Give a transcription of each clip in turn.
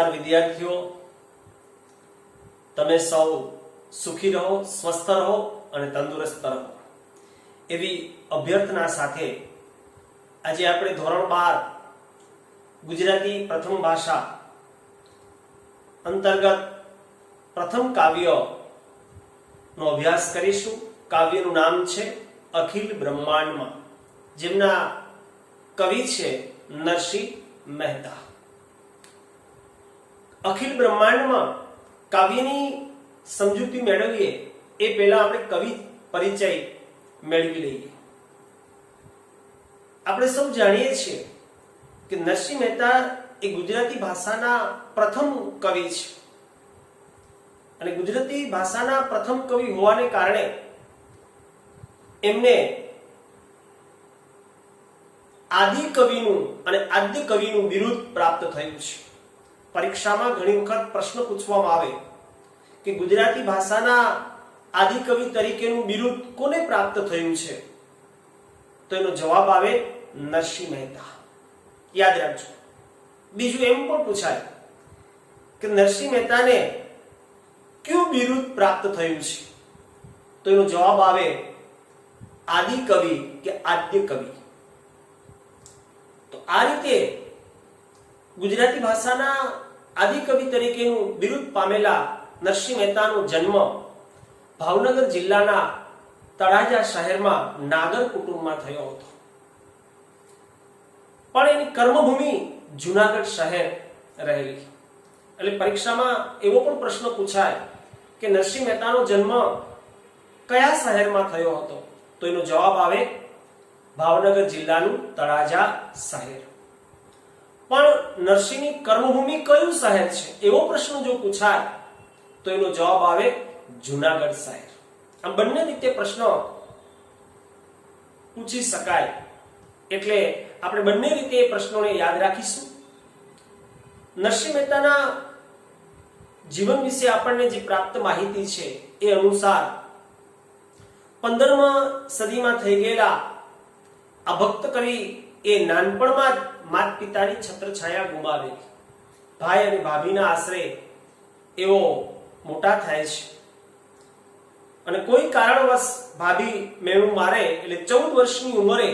નમસ્કાર વિદ્યાર્થીઓ, તમે સૌ સુખી રહો, સ્વસ્થ રહો અને તંદુરસ્ત રહો એવી અભ્યર્થના સાથે આજે આપણે ધોરણ 12 ગુજરાતી પ્રથમ ભાષા અંતર્ગત પ્રથમ કાવ્ય નો અભ્યાસ કરીશું। કાવ્યનું નામ છે અખિલ બ્રહ્માંડમાં, જેમના કવિ છે નરસિંહ મહેતા। અખિલ બ્રહ્માંડમાં કાવ્યની સમજૂતી મેળવીએ એ પહેલા આપણે કવિ પરિચય મેળવી લઈએ। આપણે સૌ જાણીએ છીએ કે નરસિંહ મહેતા એ ગુજરાતી ભાષાના પ્રથમ કવિ છે અને ગુજરાતી ભાષાના પ્રથમ કવિ હોવાને કારણે એમને આદિ કવિનું અને આદ્ય કવિનું બિરુદ પ્રાપ્ત થયું છે। પરીક્ષામાં ઘણી વખત પ્રશ્ન પૂછવામાં આવે કે ગુજરાતી ભાષાના આદિ કવિ તરીકેનું બિરુદ કોને પ્રાપ્ત થયું છે, તો એનો જવાબ આવે નરસિંહ મહેતા। યાદ રાખજો। બીજું એમ પણ પૂછાય કે નરસિંહ મહેતાને કયું બિરુદ પ્રાપ્ત થયું છે, તો એનો જવાબ આવે આદિ કવિ કે આદ્ય કવિ। તો આ રીતે ગુજરાતી ભાષાના આદિ કવિ તરીકેનું બિરુદ પામેલા નરસિંહ મહેતાનો જન્મ ભાવનગર જિલ્લાના તળાજા શહેરમાં નાગર કુટુંબમાં થયો હતો, પણ એની કર્મભૂમિ જુનાગઢ શહેર રહેલી। એટલે પરીક્ષામાં એવો પણ પ્રશ્ન પૂછાય કે નરસિંહ મહેતાનો જન્મ કયા શહેરમાં થયો હતો, તો એનો જવાબ આવે ભાવનગર જિલ્લાનું તળાજા શહેર। પણ નરસિંહની કર્મભૂમિ કયું શહેર છે એવો પ્રશ્ન જો પૂછાય તો એનો જવાબ આવે જુનાગઢ શહેર। આમ બંને રીતે પ્રશ્ન પૂછી શકાય, એટલે આપણે બંને રીતે એ પ્રશ્નોને યાદ રાખીશું। નરસિંહ મહેતાના જીવન વિશે આપણને જે પ્રાપ્ત માહિતી છે એ અનુસાર 15મી સદીમાં થઈ ગયેલા આ ભક્ત કવિ એ નાનપણમાં જ માતા પિતાની છત્રછાયા ગુમાવેલી, ભાઈ અને ભાભીના આશરે એવો મોટા થાય છે અને કોઈ કારણવશ ભાભી મેણું મારે એટલે 14 વર્ષની ઉંમરે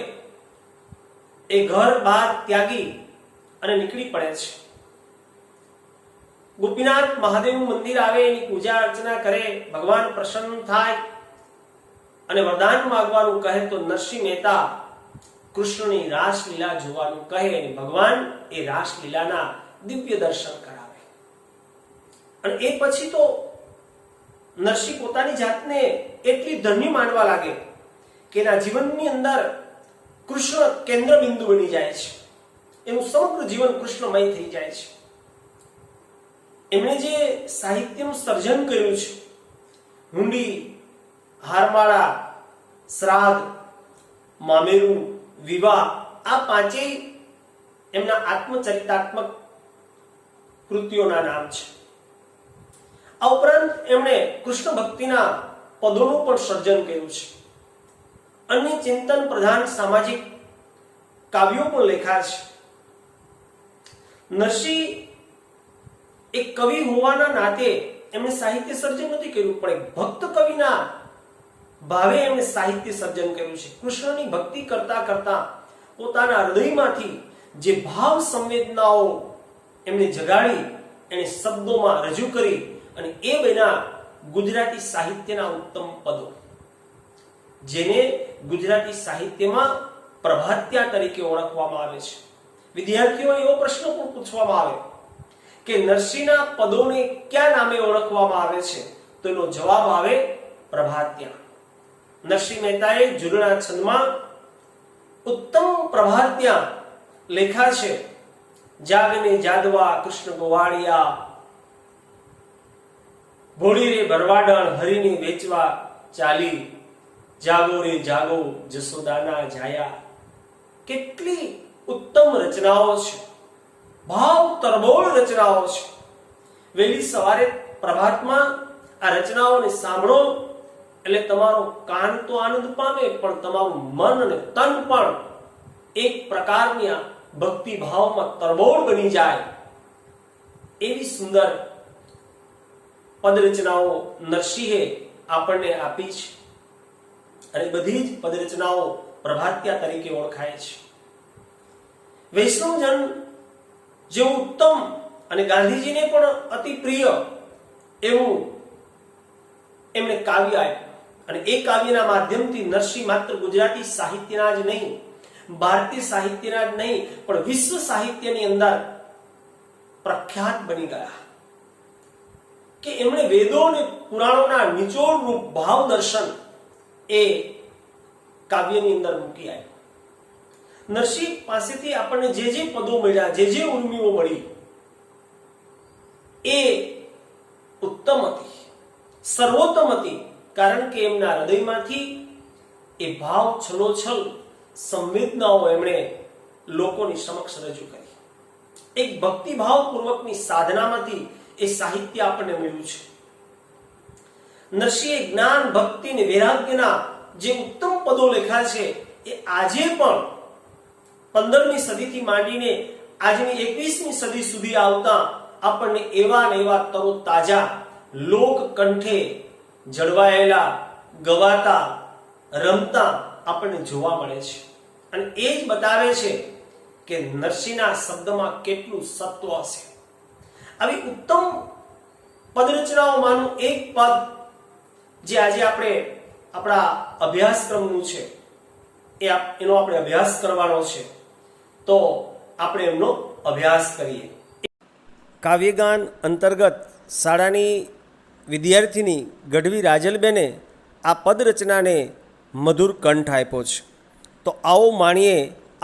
એ ઘર બહાર ત્યાગી અને નીકળી પડે છે। ગોપીનાથ મહાદેવનું મંદિર આવે, એની પૂજા અર્ચના કરે, ભગવાન પ્રસન્ન થાય અને વરદાન માંગવાનું કહે તો નરસિંહ મહેતા કૃષ્ણની રાસલીલા જોવાનું કહે અને ભગવાન એ રાસલીલાના દિવ્ય દર્શન કરાવે। અને એ પછી તો નરસિંહ પોતાની જાતને એટલી ધન્ય માનવા લાગે કે એના જીવનની અંદર કૃષ્ણ કેન્દ્ર બિંદુ બની જાય છે, એનું સમગ્ર જીવન કૃષ્ણમય થઈ જાય છે। એમણે જે સાહિત્યનું સર્જન કર્યું છે, હુંડી, હારમાળા, શ્રાદ્ધ, મામેરું, વિવાહ, આ પાંચેય એમના આત્મચરિતાત્મક કૃતિઓના નામ છે। આ ઉપરાંત એમણે કૃષ્ણ ભક્તિના પદોનું પણ સર્જન કર્યું છે। અન્ય ચિંતન પ્રધાન સામાજિક કાવ્યો પણ લખ્યા છે। નરસિંહ એક કવિ હોવાના નાતે એમણે સાહિત્ય સર્જન નથી કર્યું, પણ એક ભક્ત કવિના ભાવે એમણે સાહિત્ય સર્જન કર્યું છે। કૃષ્ણની ભક્તિ કરતા કરતા પોતાના હૃદયમાંથી જે ભાવ સંવેદનાઓ એમને જગાડી એને શબ્દોમાં રજૂ કરી અને એ બન્યા ગુજરાતી સાહિત્યના ઉત્તમ પદો, જેને ગુજરાતી સાહિત્યમાં પ્રભાત્યા તરીકે ઓળખવામાં આવે છે। વિદ્યાર્થીઓ એવો પ્રશ્ન પણ પૂછવામાં આવે કે નરસિંહના પદોને કયા નામે ઓળખવામાં આવે છે, તો એનો જવાબ આવે પ્રભાત્યા। નરસિંહ મહેતાએ જુલના છંદમાં ઉત્તમ પ્રભાત્યા લખ્યા છે। જાગને જાદવા કૃષ્ણ ગોવાળિયા, ભોળી રે ભરવાડણ હરિને વેચવા ચાલી, જાગો રે જાગો જસોદાના જાયા। કેટલી ઉત્તમ રચનાઓ છે, ભાવ તરબોળ રચનાઓ છે। વહેલી સવારે પ્રભાતમાં આ રચનાઓને સાંભળો એટલે તમારો કાન તો આનંદ પામે, પણ તમારું મન અને તન પણ એક પ્રકારની ભક્તિ ભાવમાં તરબોળ બની જાય। એવી સુંદર પદરચનાઓ નરસિંહે આપણને આપી છે અને બધી જ પદરચનાઓ પ્રભાત્યા તરીકે ઓળખાય છે. વૈષ્ણવજન જેવું ઉત્તમ અને ગાંધીજીને પણ અતિ પ્રિય એવું એમણે કાવ્ય આપ્યું અને એ કાવ્યના માધ્યમથી નરસિંહ માત્ર ગુજરાતી સાહિત્યના જ નહીં, ભારતીય સાહિત્યના જ નહીં, પણ વિશ્વ સાહિત્યની અંદર પ્રખ્યાત બની ગયા કે એમણે વેદો અને પુરાણોના નિચોડ રૂપ ભાવ દર્શન એ કાવ્યની અંદર મૂકી આવ્યું. નરસિંહ પાસેથી આપણને જે જે પદો મળ્યા, જે ઉર્મિઓ મળી, એ ઉત્તમ હતી, સર્વોત્તમ હતી, કારણ કે એમના હૃદયમાંથી એ ભાવ છલોછલ સંવેદનાઓ એમણે લોકોની સમક્ષ રજૂ કરી. એક ભક્તિભાવ પૂર્વકની સાધનામાંથી એ સાહિત્ય આપણને મળ્યું છે. નરસિંહે જ્ઞાન, ભક્તિ અને વૈરાગ્યના જે ઉત્તમ પદો લખ્યા છે એ આજે પણ 15મી સદીથી માંડીને આજની 21મી સદી સુધી આવતા આપણને એવા ને એવા તરો તાજા લોક કંઠે જળવાયેલા, ગવાતા, રમતા આપણને જોવા મળે છે. અને એ જ બતાવે છે કે નરસિંહના શબ્દમાં કેટલું સત્વ હશે. આવી ઉત્તમ પદરચનાઓમાંનું એક પદ જે આજે આપણે આપણા અભ્યાસક્રમનું છે, એનો આપણે અભ્યાસ કરવાનો છે, તો આપણે એમનો અભ્યાસ કરીએ. કાવ્યગાન અંતર્ગત શાળાની વિદ્યાર્થીની ગઢવી રાજલબેને આ પદરચનાને મધુર કંઠ આપ્યો છે. તો આવો માણીએ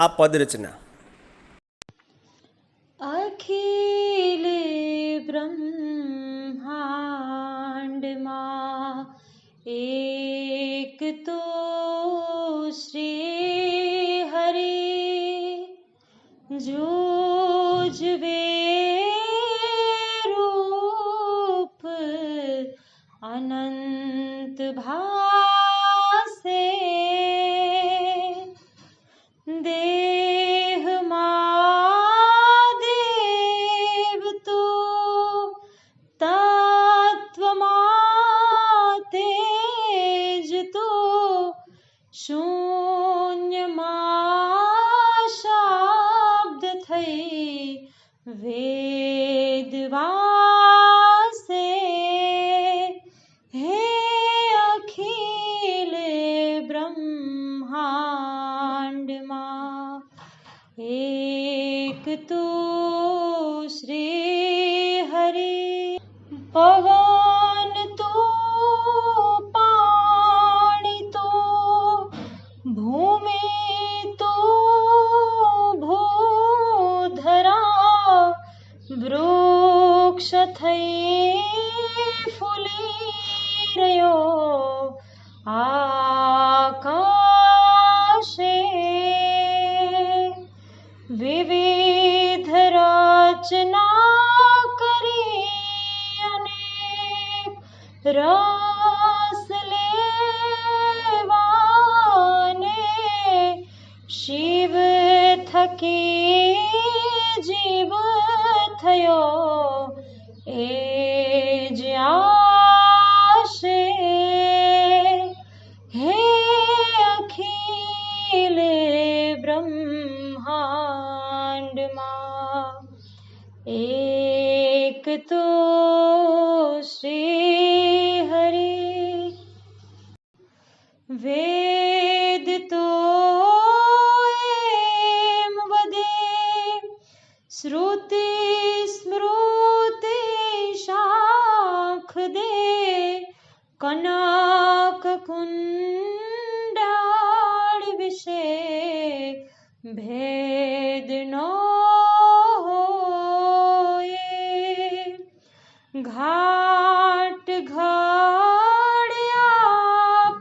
આ પદરચના. અખિલ બ્રહ્માંડમાં એક તો શ્રી હરિ જોજવે રૂપ અનંત ભાસે દેહમાં દેવ તો તત્વમાં તેજ તો શૂન્યમાં શબ્દ થઈ વેદવાસે હે અખિલ બ્રહ્માંડમાં એક તો શ્રી હરિ પવન તો પાણી તો ભૂમિ તો ભૂધરા વૃક્ષ થઈ ફૂલી રહ્યો આકાશે વિવિધ રચના કરી અનેક રસ લેવાને શિવ થકી જીવ થયો એ જ આશે હે અખિલ બ્રહ્માંડમાં એક તો શ્રી હરિ વેદ તો એમ વદે શ્રુતિ સ્મૃતિ શાખ દે કનક કુંડાળ વિશે ભેદ નો હોય ઘાટ ઘડ્યા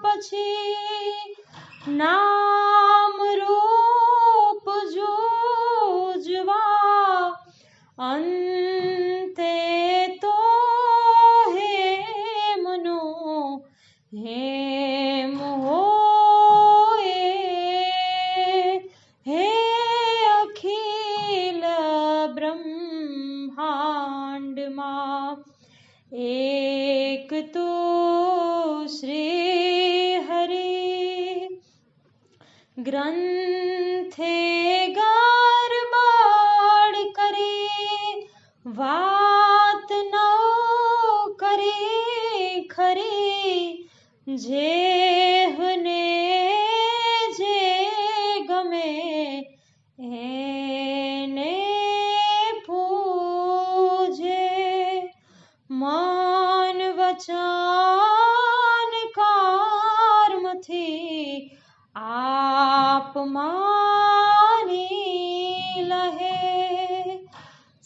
પછી નામ રૂપ જોજવા અંતે તો હેમનું હેમ હોય હે અખિલ બ્રહ્માંડ બ્રહ્માંડમાં એક તો શ્રી હરિ ગ્રંથે ગરબડ કરી વાત ન કરી ખરી જેહને જે ગમે એને પૂજે મન વચન કર્મથી આપ માની લહે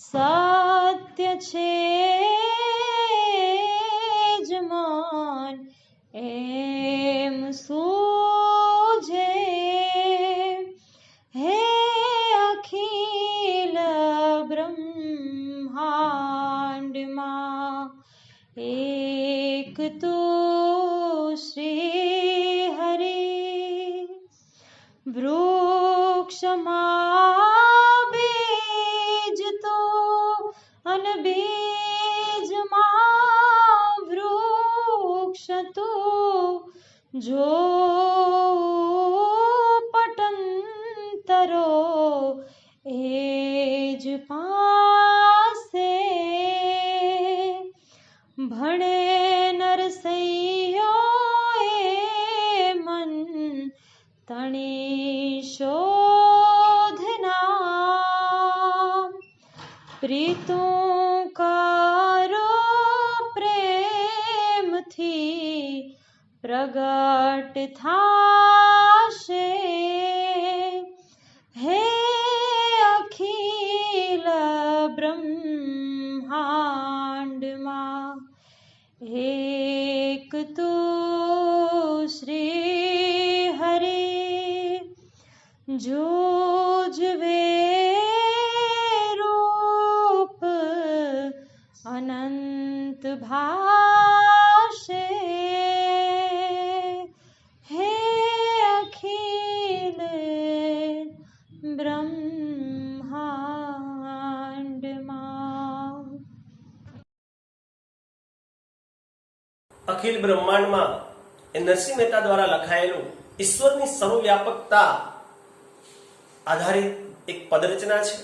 સત્ય છે જ મન એમ સૂજે હે અખિલ બ્રહ્માંડમાં એક તો શ્રી હરિ વૃક્ષમાં બીજ તો અન બીજમાં વૃક્ષ તો જો પટંતરો એ જ પાસે ભણે નરસૈયો એ મન તણી શોધના પ્રીતું કરો પ્રેમથી પ્રગટ થાશે હે અખિલ બ્રહ્માંડમાં એક તો શ્રી હરિ જોજવે રૂપ અનંત ભાષે હે અખિલ બ્રહ્માંડમાં અખિલ બ્રહ્માંડમાં એ નરસિંહ મહેતા દ્વારા લખાયેલું ઈશ્વરની સર્વવ્યાપકતા આધારિત એક પદરચના છે.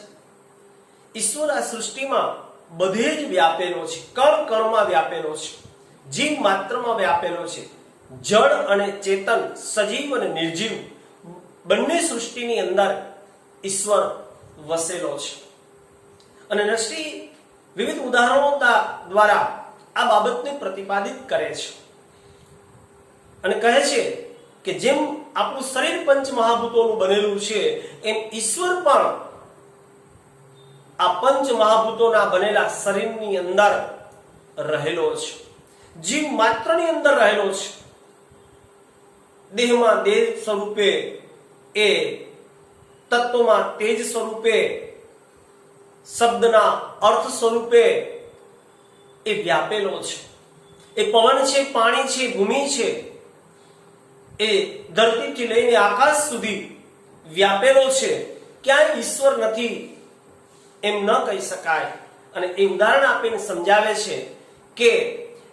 ઈશ્વર આ સૃષ્ટિમાં બધે જ વ્યાપેલો છે, કણ કણમાં વ્યાપેલો છે, જીવ માત્રમાં વ્યાપેલો છે. જળ અને ચેતન, સજીવ અને નિર્જીવ બંને સૃષ્ટિની અંદર ઈશ્વર વસેલો છે. અને નરસિંહ વિવિધ ઉદાહરણો દ્વારા આ બાબતને પ્રતિપાદિત કરે છે અને કહે છે કે જેમ આપણું શરીર પંચ મહાભૂતોનું બનેલું છે એમ ઈશ્વર પણ આ પંચ મહાભૂતોના બનેલા શરીરની અંદર રહેલો છે, જીવ માત્રની અંદર રહેલો છે. દેહમાં દેહ સ્વરૂપે, એ તત્વમાં તેજ સ્વરૂપે, શબ્દના અર્થ સ્વરૂપે એ વ્યાપેલો છે. એ પવન છે, પાણી છે, ભૂમિ છે, એ ધરતીથી લઈને આકાશ સુધી વ્યાપેલો છે. ક્યાંય ઈશ્વર નથી એમ ન કહી શકાય. અને એ ઉદાહરણ આપીને સમજાવે છે કે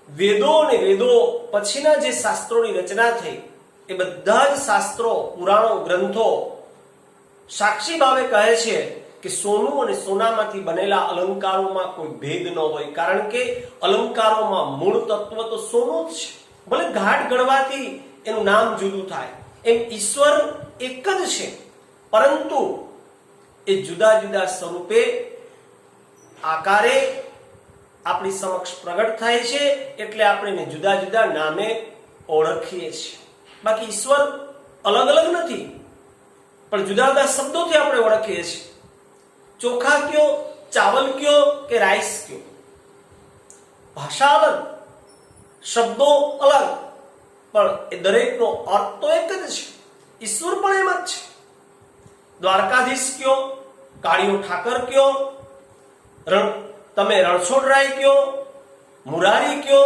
વેદો અને વેદો પછીના જે શાસ્ત્રોની રચના થઈ એ બધા જ શાસ્ત્રો, પુરાણો, ગ્રંથો સાક્ષી ભાવે કહે છે કે સોનું અને સોનામાંથી બનેલા અલંકારોમાં કોઈ ભેદ ન હોય, કારણ કે અલંકારોમાં મૂળ તત્વ તો સોનું જ છે. ભલે ઘાટ ગણવાથી એનું નામ જુદું થાય, એમ ઈશ્વર એક જ છે, પરંતુ એ જુદા જુદા સ્વરૂપે, આકારે આપણી સમક્ષ પ્રગટ થાય છે, એટલે આપણે એને જુદા જુદા નામે ઓળખીએ છીએ. બાકી ઈશ્વર અલગ અલગ નથી, પણ જુદા જુદા શબ્દોથી આપણે ઓળખીએ છીએ. ચોખા કયો, ચાવલ કયો કે રાઈસ કયો, ભાષા અલગ, શબ્દો અલગ, પણ એ દરેકનો અર્થ તો એક જ છે. ઈશ્વર પણ એમ જ છે. દ્વારકાધીશ કયો, કાળિયો ઠાકર કયો, તમે રણછોડરાય કયો, મુરારી કયો,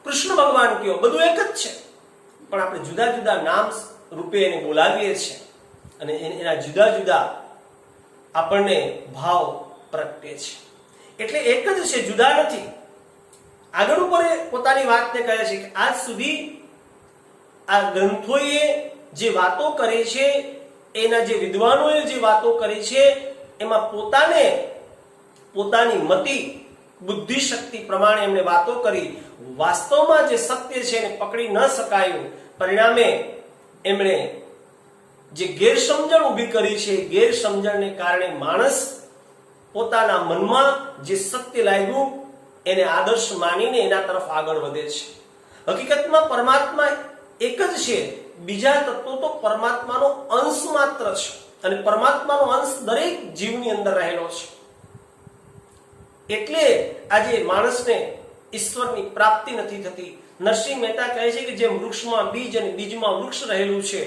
કૃષ્ણ ભગવાન કયો, બધું એક જ છે, પણ આપણે જુદા જુદા નામ રૂપે એને બોલાવીએ છીએ અને એના જુદા જુદા આપણને ભાવ પ્રગટે છે. એટલે એક જ છે, જુદા નથી. આગળ ઉપર એ પોતાની વાતને કહે છે કે આજ સુધી આ ગ્રંથોએ જે વાતો કરી છે, એના જે વિદ્વાનોએ જે વાતો કરી છે, એમાં પોતાની મતિ બુદ્ધિ શક્તિ પ્રમાણે એમણે વાતો કરી. વાસ્તવમાં જે સત્ય છે એને પકડી ન શકાયું. પરિણામે એમણે જે ગેરસમજણ ઊભી કરી છે, ગેરસમજણને કારણે માણસ પોતાના મનમાં જે સત્ય લાગ્યું એને આદર્શ માનીને એના તરફ આગળ વધે છે. હકીકતમાં પરમાત્મા એક જ છે, બીજા તત્વો તો પરમાત્માનો અંશ માત્ર છે, અને પરમાત્માનો અંશ દરેક જીવની અંદર રહેલો છે. એટલે આજે માણસને ઈશ્વરની પ્રાપ્તિ નથી થતી. નરસિંહ મહેતા કહે છે કે જેમ વૃક્ષમાં બીજ અને બીજમાં વૃક્ષ રહેલું છે,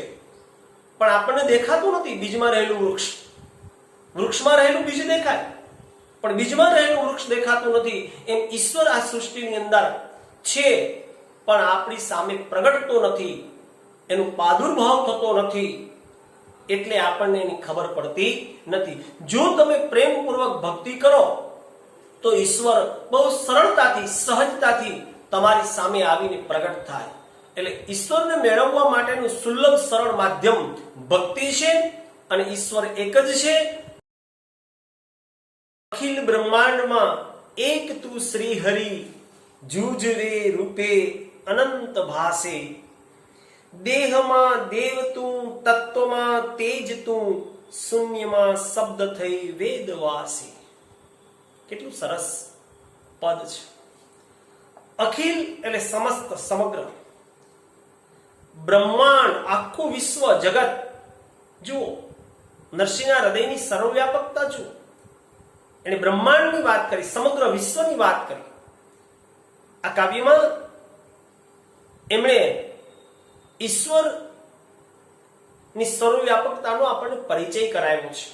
પણ આપણને દેખાતું નથી બીજમાં રહેલું વૃક્ષ. વૃક્ષમાં રહેલું બીજ દેખાય, પણ બીજમાં રહેલું વૃક્ષ દેખાતું નથી. એમ ઈશ્વર આ સૃષ્ટિની અંદર છે, પણ આપણી સામે પ્રગટતો નથી, એનો પ્રાદુર્ભાવ થતો નથી, એટલે આપણને એની ખબર પડતી નથી. જો તમે પ્રેમપૂર્વક ભક્તિ કરો તો ઈશ્વર બહુ સરળતાથી, સહજતાથી તમારી સામે આવીને પ્રગટ થાય. એટલે ઈશ્વરને મેળવવા માટેનું સુલભ સરળ માધ્યમ ભક્તિ છે, અને ઈશ્વર એક જ છે. અખિલ બ્રહ્માંડમાં એક તું શ્રી હરિ, જૂજવે રૂપે અનંત ભાસે. દેહમાં દેવ તું, તત્વમાં તેજ તું, શૂન્યમાં શબ્દ થઈ વેદવાસી. કેટલું સરસ પદ છે. અખિલ એટલે સમસ્ત, સમગ્ર. બ્રહ્માંડ, આખું વિશ્વ, જગત જુઓ. નરસિંહના હૃદયની સર્વવ્યાપકતા જુઓ. એને બ્રહ્માંડની વાત કરી, સમગ્ર વિશ્વની વાત કરી. આ કાવ્યમાં એમણે ઈશ્વરની સર્વવ્યાપકતાનો આપણને પરિચય કરાવ્યો છે.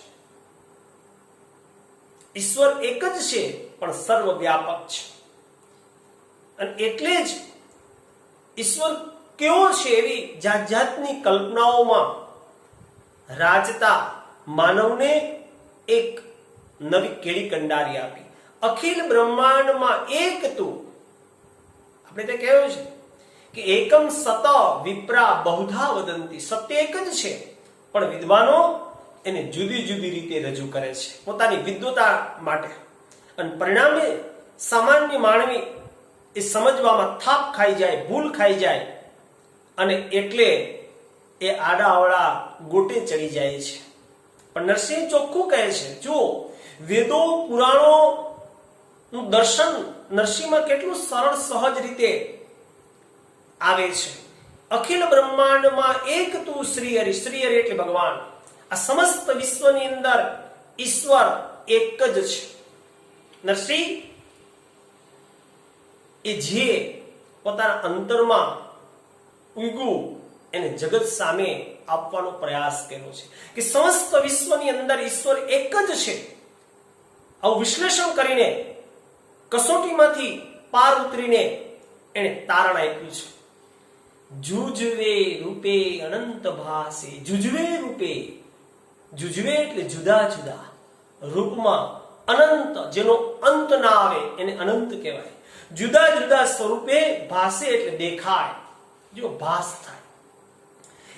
ઈશ્વર એક જ છે, પણ સર્વવ્યાપક છે. અને એટલે જ ઈશ્વર કેવો છે એવી જાત જાતની કલ્પનાઓમાં રાજતા માનવને એક નવી કેળી કંડારી આપી. અખિલ બ્રહ્માંડમાં એક તું. આપણે તે કહેવું છે કે એકમ સત વિપ્રા બહુધા વદંતી. સત્ય એક જ છે, પણ વિદ્વાનો એને જુદી જુદી રીતે રજૂ કરે છે પોતાની વિદ્વતા માટે. અને પરિણામે સામાન્ય માનવી એ સમજવામાં થાપ ખાઈ જાય, ભૂલ ખાઈ જાય, અને એટલે એ આડાઅવળા ગોટે ચડી જાય છે. પણ નરસિંહ ચોખ્ખું કહે છે, જુઓ વેદો પુરાણો નું દર્શન નરસિંહમાં કેટલું સરળ સહજ રીતે આવે છે. અખિલ બ્રહ્માંડમાં એક તું શ્રી હરિ. શ્રી હરિ એટલે ભગવાન. આ સમસ્ત વિશ્વની અંદર ઈશ્વર એક જ છે. નરસિંહ એ જે પોતાના અંતરમાં ઉગ્યું એને જગત સામે આપવાનો પ્રયાસ કર્યો છે કે સમસ્ત વિશ્વની અંદર ઈશ્વર એક જ છે. આવું વિશ્લેષણ કરીને કસોટીમાંથી પાર ઉતરીને એને તારણ આપ્યું છે. જુજવે રૂપે અનંત ભાસે. જુજવે રૂપે, જુજવે એટલે જુદા જુદા રૂપમાં, અનંત જેનો અંત ના આવે એને અનંત કહેવાય. જુદા જુદા સ્વરૂપે ભાસે એટલે દેખાય, જો ભાસ થાય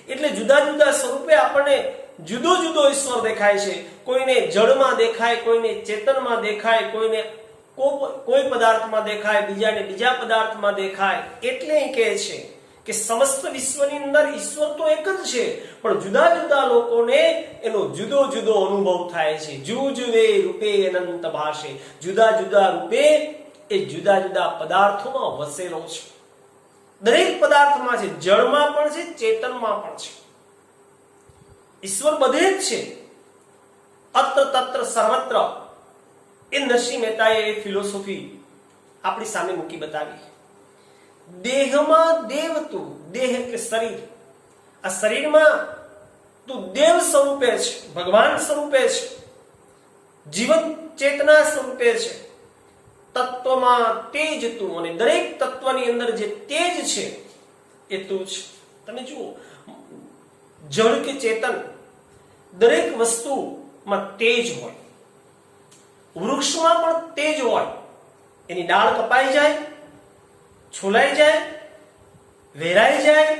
એટલે જુદા જુદા સ્વરૂપે આપણને જુદો જુદો ઈશ્વર દેખાય છે. કોઈને જળમાં દેખાય, કોઈને ચેતનમાં દેખાય, કોઈને કોઈ પદાર્થમાં દેખાય, બીજાને બીજા પદાર્થમાં દેખાય. એટલે કહે છે કે સમસ્ત વિશ્વની અંદર ઈશ્વર તો એક જ છે, પણ જુદા જુદા લોકોને એનો જુદો જુદો અનુભવ થાય છે. જુજવે રૂપે અનંત ભાષે. જુદા જુદા રૂપે એ જુદા જુદા પદાર્થોમાં વસેલો છે. દરેક પદાર્થમાં છે, જળમાં પણ છે, ચેતનમાં પણ છે. ઈશ્વર બધે જ છે, અત્ર તત્ર સર્વત્ર. એ નરસિંહ મહેતાએ એ ફિલોસોફી આપણી સામે મૂકી બતાવી. દેહમાં દેવ તું. દેહ એટલે શરીર. આ શરીરમાં તું દેવ સ્વરૂપે છે, ભગવાન સ્વરૂપે છે, જીવન ચેતના સ્વરૂપે છે. તત્વમાં તેજ તું. અને દરેક તત્વની અંદર જે તેજ છે એ તું છે. તમે જુઓ, જળ કે ચેતન, દરેક વસ્તુમાં તેજ હોય. વૃક્ષમાં પણ તેજ હોય, એની ડાળ કપાઈ જાય, છોલાઈ જાય, વેરાઈ જાય,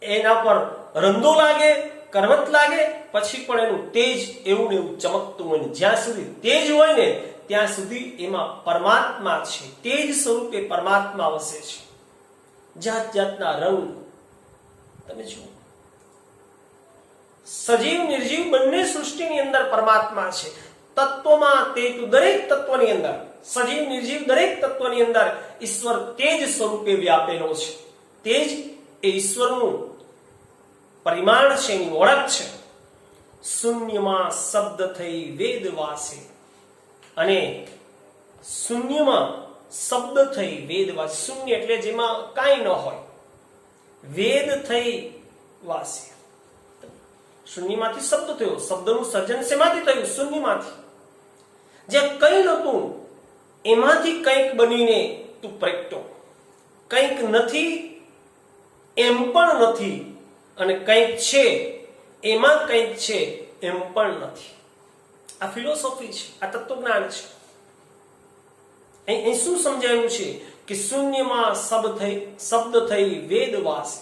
એના પર રંદો લાગે, કરવત લાગે, પછી પણ એનું તેજ એવું ને એવું ચમકતું હોય. જ્યાં સુધી તેજ હોય ને ત્યાં સુધી એમાં પરમાત્મા છે, તેજ સ્વરૂપે પરમાત્મા વસે છે. જાત જાતના રંગ તમે જુઓ. સજીવ નિર્જીવ બંને સૃષ્ટિની અંદર પરમાત્મા છે. તત્વમાં તે દરેક તત્વની અંદર, સજીવ નિર્જીવ દરેક તત્વની અંદર ઈશ્વર તેજ સ્વરૂપે વ્યાપેલો છે. તેજ એ ઈશ્વરનું પરિમાણ છે, એની ઓળખ છે. શૂન્યમાં શબ્દ થઈ વેદ વાસે, અને શૂન્યમાં શબ્દ થઈ વેદ વાસે. શૂન્ય એટલે જેમાં કાંઈ ન હોય, વેદ થઈ વાસે. શૂન્યમાંથી શબ્દ થયો. શબ્દનું સર્જન શેમાંથી થયું? શૂન્યમાંથી. જે કંઈ નહોતું એમાંથી કંઈક બનીને તું પ્રગટ્યો. કંઈક નથી એમ પણ નથી, અને કંઈક છે એમાં કંઈક છે એમ પણ નથી. આ ફિલોસોફી છે, આ તત્વજ્ઞાન છે. અહીં શું સમજાયું છે કે શૂન્યમાં શબ્દ થઈ વેદ વાસે.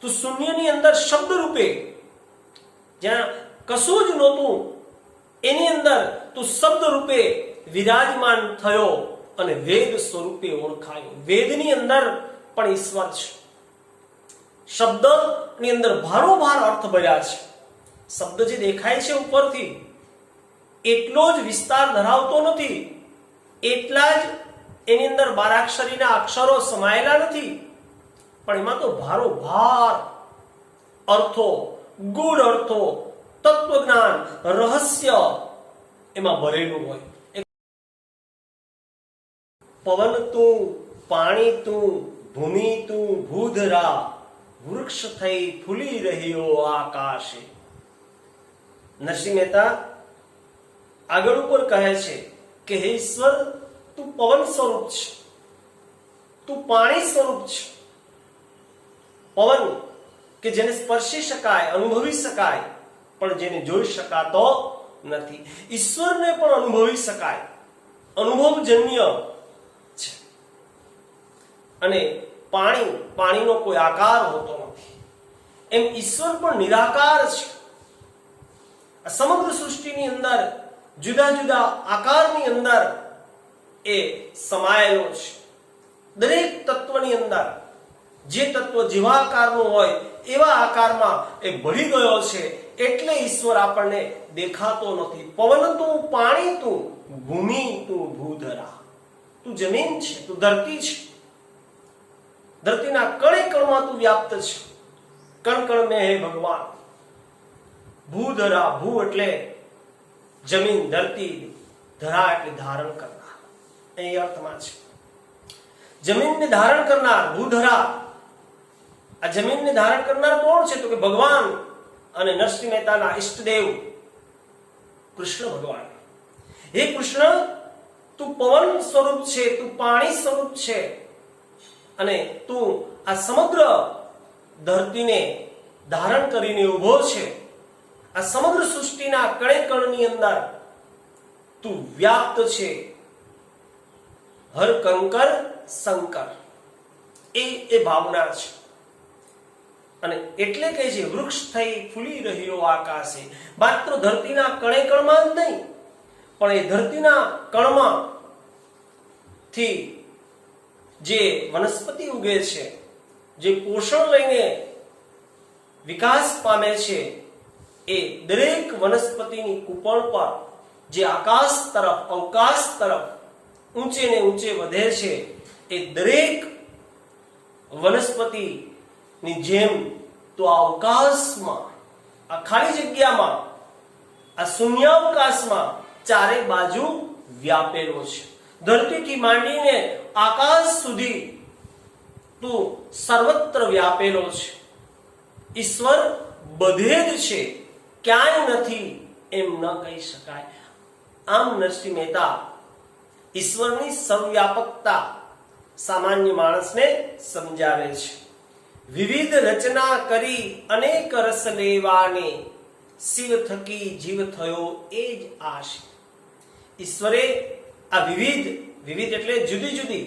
તો શૂન્યની અંદર શબ્દ રૂપે, જ્યાં કશું જ નહોતું એની અંદર તું શબ્દ રૂપે વિરાજમાન થયો અને વેદ સ્વરૂપે ઓળખાયો. વેદની અંદર પણ ઈશ્વર છે. શબ્દની અંદર ભારોભાર અર્થ ભર્યા છે. શબ્દ જે દેખાય છે ઉપરથી એટલો જ વિસ્તાર ધરાવતો નથી, એટલા જ એની અંદર બારાક્ષરીના અક્ષરો સમાયેલા નથી, પણ એમાં તો ભારોભાર અર્થો, ગૂઢ અર્થો, તત્વજ્ઞાન, રહસ્ય એમાં ભરેલું હોય. પવન તું, પાણી તું, ભૂમિ તું, ભૂધરા, વૃક્ષ થઈ ફૂલી રહ્યો આકાશે. નરસિંહ મહેતા આગળ ઉપર કહે છે કે હે ઈશ્વર, તું પવન સ્વરૂપ છે, તું પાણી સ્વરૂપ છે. પવન કે જેને સ્પર્શી શકાય, અનુભવી શકાય, પણ જેને જોઈ શકાતો નથી. ઈશ્વરને પણ અનુભવી શકાય, અનુભવજન્ય છે. અને પાણીનો કોઈ આકાર હોતો નથી, એમ ઈશ્વર પણ નિરાકાર છે. સમગ્ર સૃષ્ટિની અંદર જુદા જુદા આકારની અંદર એ સમાયેલો છે. દરેક તત્વની અંદર જે તત્વ જેવા આકારનું હોય એવા આકારમાં એ ભળી ગયો છે, એટલે ઈશ્વર આપણને દેખાતો નથી. પવન તું, પાણી તું, ભૂમિ તું, ભૂધરા. તું જમીન છે, તું ધરતી છે. ધરતીના કણે કણમાં તું વ્યાપ્ત છે. કણ કણ મેં હે ભગવાન. ભૂધરા, ભૂ એટલે જમીન, ધરતી, ધરા એટલે ધારણ કરનાર. એ અર્થમાં છે. જમીનને ધારણ કરનાર ભૂધરા. આ જમીનને ધારણ કરનાર કોણ છે? તો કે ભગવાન અને નરસિંહ મહેતાના ઈષ્ટદેવ કૃષ્ણ ભગવાન. હે કૃષ્ણ, તું પવન સ્વરૂપ છે, તું પાણી સ્વરૂપ છે, અને તું આ સમગ્ર ધરતીને ધારણ કરીને ઉભો છે. આ સમગ્ર સૃષ્ટિના કણે કણની અંદર તું વ્યાપ્ત છે. હર કંકર શંકર, એ ભાવના છે. અને એટલે કહે છે વૃક્ષ થઈ ફૂલી રહ્યો આકાશે. માત્ર ધરતીના કણે કણમાં જ નહીં, પણ એ ધરતીના કણમાં થી જે વનસ્પતિ ઉગે છે, જે પોષણ લઈને વિકાસ પામે છે, એ દરેક વનસ્પતિની કુપળ પર જે આકાશ તરફ, અવકાશ તરફ ઊંચે ને ઊંચે વધે છે, એ દરેક વનસ્પતિની જેમ તો આ અવકાશમાં, આ ખાલી જગ્યામાં, આ શૂન્યાવકાશમાં ચારે બાજુ વ્યાપેલો છે. ધરતીથી માંડીને આકાશ સુધી તું સર્વત્ર વ્યાપેલો છે. ઈશ્વર બધે જ છે, ક્યાંય નથી એમ ન કહી શકાય. આમ નરસિંહ મહેતા ઈશ્વરની સર્વવ્યાપકતા સામાન્ય માણસને સમજાવે છે. વિવિધ રચના કરી અનેક રસ લેવાને, શિવ થકી જીવ થયો એ જ આશ. ઈશ્વરે આ વિવિધ એટલે જુદી જુદી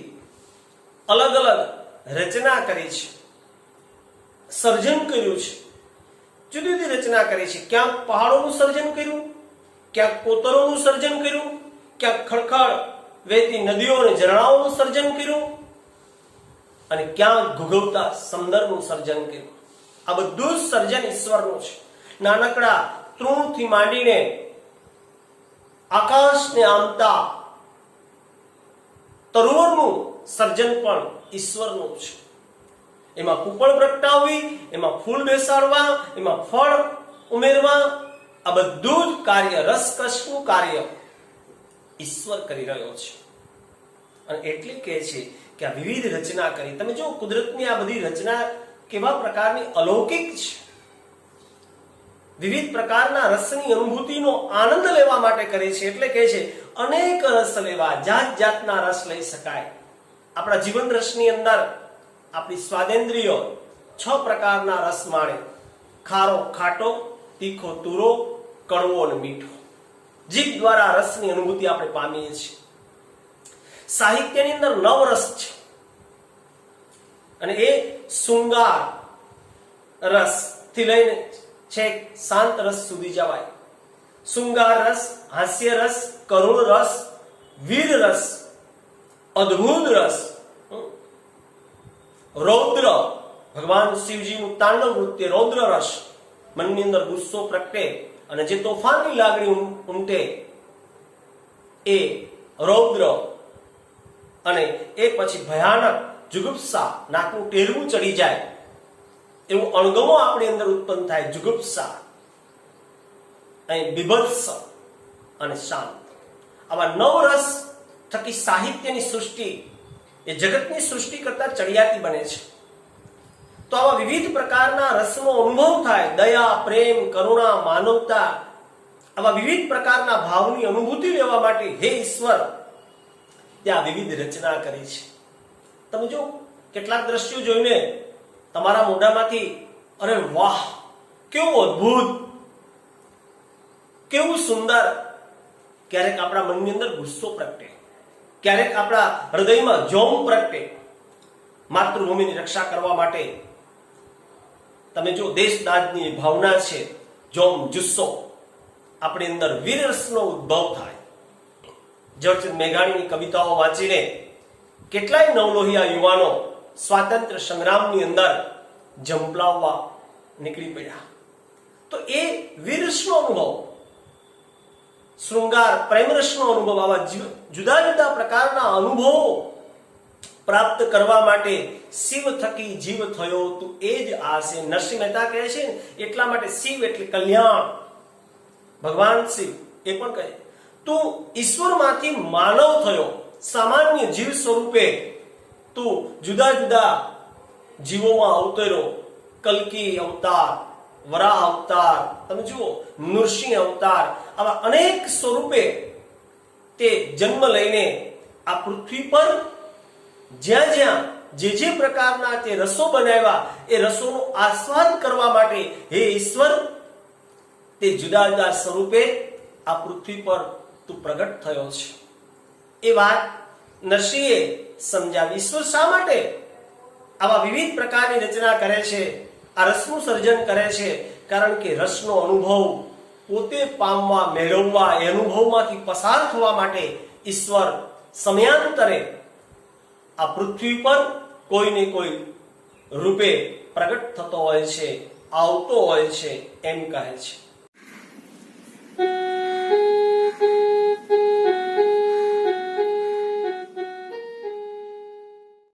અલગ અલગ રચના કરી છે, સર્જન કર્યું છે, જુદી જુદી રચના કરી છે. ક્યાંક પહાડોનું સર્જન કર્યું, ક્યાંક કોતરોનું સર્જન કર્યું, ક્યાંક ખળખળ વહેતી નદીઓ અને ઝરણાઓનું સર્જન કર્યું, અને ક્યાંક ઘૂઘવતા સમંદરનું સર્જન કર્યું. આ બધું જ સર્જન ઈશ્વરનું છે. નાનકડા તૃણથી માંડીને આકાશને આમતા તરુણનું સર્જન પણ ઈશ્વરનું છે. એમાં કુપળ પ્રગટાવવી, એમાં ફૂલ બેસાડવા, એમાં ફળ ઉમેરવા, આ બધું જ કાર્ય, રસકસનું કાર્ય ઈશ્વર કરી રહ્યો છે. અને એટલે કહે છે કે આ વિવિધ રચના કરી. તમે જો કુદરતની આ બધી રચના કેવા પ્રકારની અલૌકિક છે. વિવિધ પ્રકારના રસની અનુભૂતિનો આનંદ લેવા માટે કરે છે. એટલે કહે છે અનેક રસ લેવા, જાત જાતના રસ લઈ શકાય. આપણા જીવન રસની અંદર આપણી સ્વાદેન્દ્રિયો 6 પ્રકારના રસ માણે: ખારો ખાટો, તીખો તુરો, કડવો અને મીઠો. જીભ દ્વારા રસની અનુભૂતિ આપણે પામીએ છીએ. સાહિત્યની અંદર 9 રસ છે, અને એ શૃંગાર રસ થી લઈને છેક શાંત રસ સુધી જવાય. શૃંગાર રસ, હાસ્ય રસ, કરુણ રસ, વીર રસ, અદ્ભુત રસ, રૌદ્ર, ભગવાન શિવજીનું તાંડવ નૃત્ય રૌદ્ર રસ. મનની અંદર ગુસ્સો પ્રગટે અને જે તોફાનની લાગણી ઉમટે એ રૌદ્ર, અને એ પછી ભયાનક જુગુપ્સા, નાકનું ટેરવું ચડી જાય એવું અણગમો આપણી અંદર ઉત્પન્ન થાય, જુગુપ્સા. અહીં બીભત્સ અને શાંત. આવા 9 રસ થકી સાહિત્યની સૃષ્ટિ એ જગતની સૃષ્ટિ કરતા ચડિયાતી બને છે. તો આવા વિવિધ પ્રકારના રસનો અનુભવ થાય. દયા, પ્રેમ, કરુણા, માનવતા, આવા વિવિધ પ્રકારના ભાવની અનુભૂતિ લેવા માટે હે ઈશ્વર ત્યાં વિવિધ રચના કરી છે. તમે જો કેટલાક દ્રશ્યો જોઈને તમારા મોઢામાંથી અરે વાહ, કેવું અદ્ભુત, કેવું સુંદર. ક્યારેક આપણા મનની અંદર ગુસ્સો પ્રગટે, ક્યારેક આપણા હૃદયમાં જોમ પ્રગટે. માતૃભૂમિની રક્ષા કરવા માટે તમે જો દેશદાજની ભાવના છે, જોમ, જુસ્સો, આપણી અંદર વીરરસનો ઉદ્ભવ થાય. ઝવેરચંદ મેઘાણીની કવિતાઓ વાંચીને કેટલાય નવલોહિયા યુવાનો સ્વાતંત્ર્ય સંગ્રામની અંદર ઝંપલાવવા નીકળી પડ્યા. તો એ વીરરસનો અનુભવ, શૃંગાર પ્રેમરસનો અનુભવ, આવા જુદા જુદા પ્રકારના અનુભવો પ્રાપ્ત કરવા માટે શિવ થકી જીવ થયો તું એ જ આશે. નરસિંહ મહેતા કહે છે એટલા માટે શિવ એટલે કલ્યાણ. ભગવાન શિવ એ પણ કહે તું ઈશ્વરમાંથી માનવ થયો, સામાન્ય જીવ સ્વરૂપે તું જુદા જુદા જીવોમાં અવતર્યો. કલ્કી અવતાર, વરાહ અવતાર, તમે જુઓ નૃસિંહ અવતાર, આવા અનેક સ્વરૂપે તે જન્મ લઈને આ પૃથ્વી પર જ્યાં જ્યાં જે પ્રકારના તે રસો બનાવ્યા એ રસોનો આસ્વાદ કરવા માટે હે ઈશ્વર તે જુદા જુદા સ્વરૂપે આ પૃથ્વી પર તું પ્રગટ થયો છે. એ વાત નરસિંહે સમજાવી. ઈશ્વર શા માટે આવા વિવિધ પ્રકારની રચના કરે છે, આ રસનું સર્જન કરે છે? કારણ કે રસનો અનુભવ પોતે પામવા, મેળવવા, એ અનુભવમાંથી પસાર થવા માટે ઈશ્વર સમયાંતરે આ પૃથ્વી પર કોઈને કોઈ રૂપે પ્રગટ થતો હોય છે, આવતો હોય છે, એમ કહે છે.